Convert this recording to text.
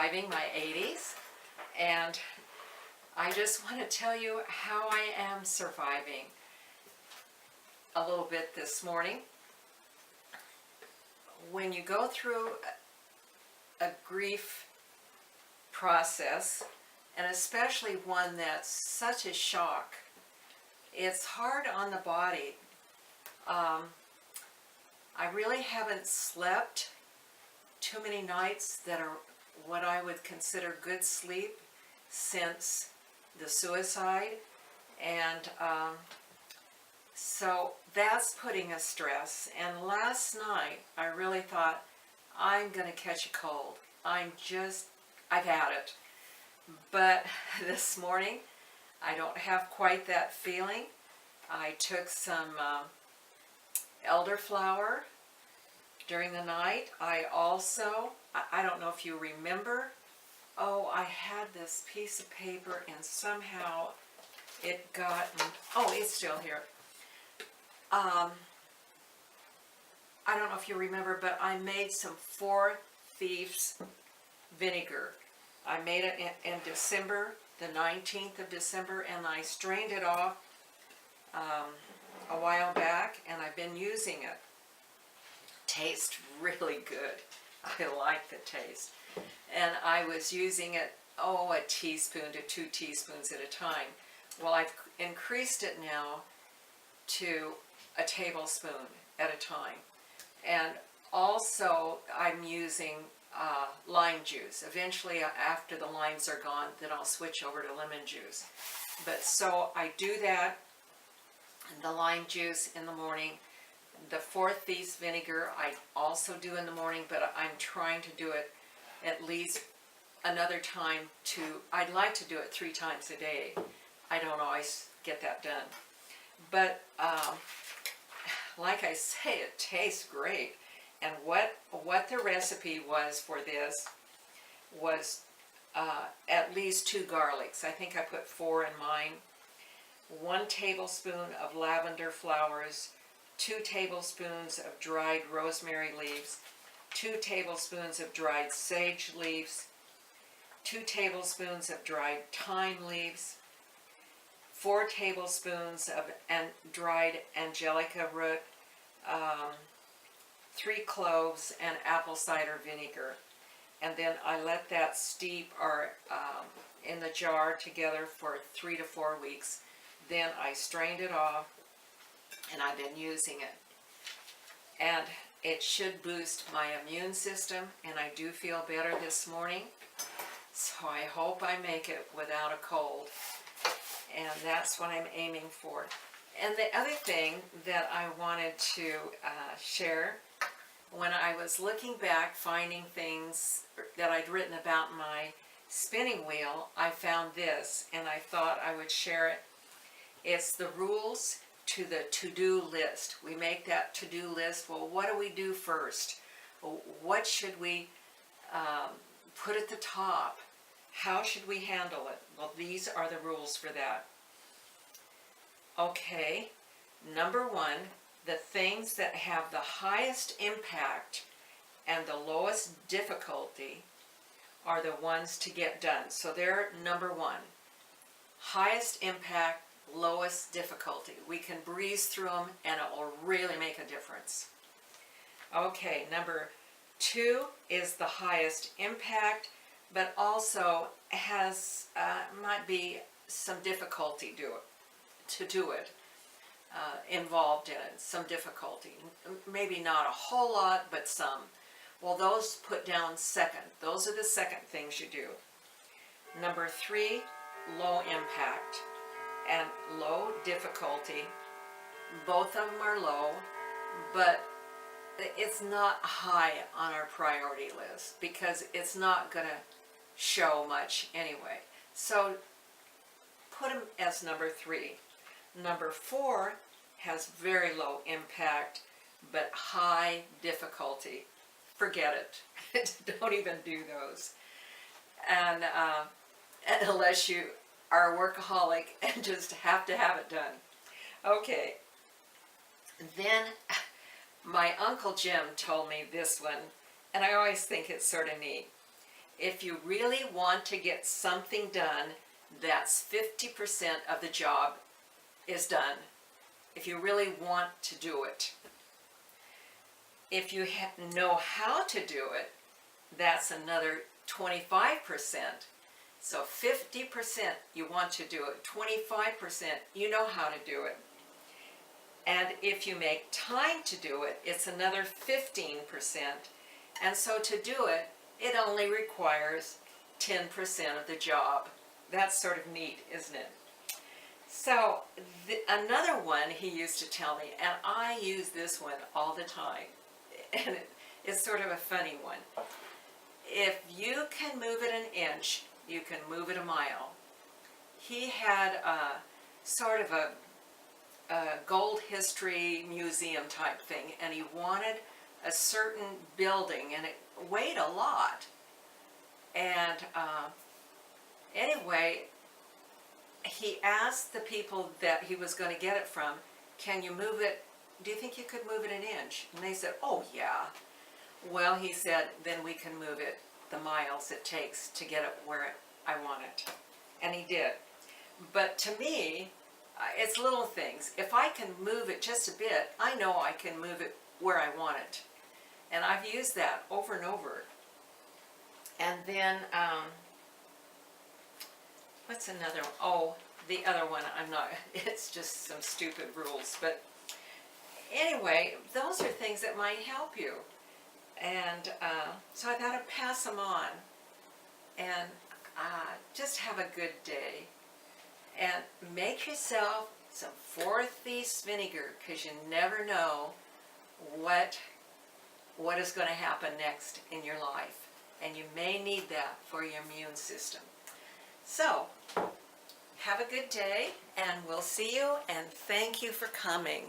surviving my 80s, and I just want to tell you how I am surviving a little bit this morning. When you go through a grief process, and especially one that's such a shock, it's hard on the body. I really haven't slept too many nights that are what I would consider good sleep since the suicide, and so that's putting a stress. And last night I really thought, I'm gonna catch a cold. I've had it. But this morning I don't have quite that feeling. I took some elderflower during the night. I don't know if you remember, I had this piece of paper and somehow it got, it's still here. I don't know if you remember, but I made some Four Thieves vinegar. I made it in December, the 19th of December, and I strained it off a while back, and I've been using it. Tastes really good. I like the taste. And I was using it, a teaspoon to 2 teaspoons at a time. Well, I've increased it now to a tablespoon at a time. And also I'm using lime juice. Eventually, after the limes are gone, then I'll switch over to lemon juice. But so I do that, the lime juice in the morning. The Four Thieves vinegar I also do in the morning, but I'm trying to do it at least another time I'd like to do it 3 times a day. I don't always get that done. But like I say, it tastes great. And what the recipe was for this was at least 2 garlics. I think I put 4 in mine. 1 tablespoon of lavender flowers, 2 tablespoons of dried rosemary leaves, 2 tablespoons of dried sage leaves, 2 tablespoons of dried thyme leaves, 4 tablespoons of dried angelica root, 3 cloves, and apple cider vinegar. And then I let that steep in the jar together for 3 to 4 weeks. Then I strained it off, and I've been using it. And it should boost my immune system, and I do feel better this morning. So I hope I make it without a cold. And that's what I'm aiming for. And the other thing that I wanted to share, when I was looking back, finding things that I'd written about my spinning wheel, I found this, and I thought I would share it. It's the rules to the to-do list. We make that to-do list. Well, what do we do first? What should we put at the top? How should we handle it? Well, these are the rules for that. Okay, number 1, the things that have the highest impact and the lowest difficulty are the ones to get done. So they're number 1. Highest impact, lowest difficulty. We can breeze through them and it will really make a difference. Okay, number 2 is the highest impact, but also has might be some difficulty to do it. Involved in it, some difficulty. Maybe not a whole lot, but some. Well, those put down second. Those are the second things you do. Number 3, low impact and low difficulty. Both of them are low, but it's not high on our priority list because it's not going to show much anyway. So put them as number 3. Number 4 has very low impact but high difficulty. Forget it. Don't even do those. And unless you are a workaholic and just have to have it done. Okay. Then my Uncle Jim told me this one, and I always think it's sort of neat. if you really want to get something done, that's 50% of the job is done. If you really want to do it. If you know how to do it, that's another 25%. So 50% you want to do it, 25% you know how to do it. And if you make time to do it, it's another 15%. And so to do it, it only requires 10% of the job. That's sort of neat, isn't it? So another one he used to tell me, and I use this one all the time, and it's sort of a funny one. If you can move it an inch, you can move it a mile. He had sort of a gold history museum type thing, and he wanted a certain building, and it weighed a lot. And anyway, he asked the people that he was going to get it from, can you move it, do you think you could move it an inch? And they said, oh yeah. Well, he said, then we can move it the miles it takes to get it where I want it. And he did. But to me, it's little things. If I can move it just a bit, I know I can move it where I want it. And I've used that over and over. And then, what's another one? Oh, the other one, I'm not, it's just some stupid rules. But anyway, those are things that might help you. And so I thought I'd pass them on. And just have a good day. And make yourself some 4 Thieves vinegar, because you never know what is going to happen next in your life. And you may need that for your immune system. So, have a good day, and we'll see you, and thank you for coming.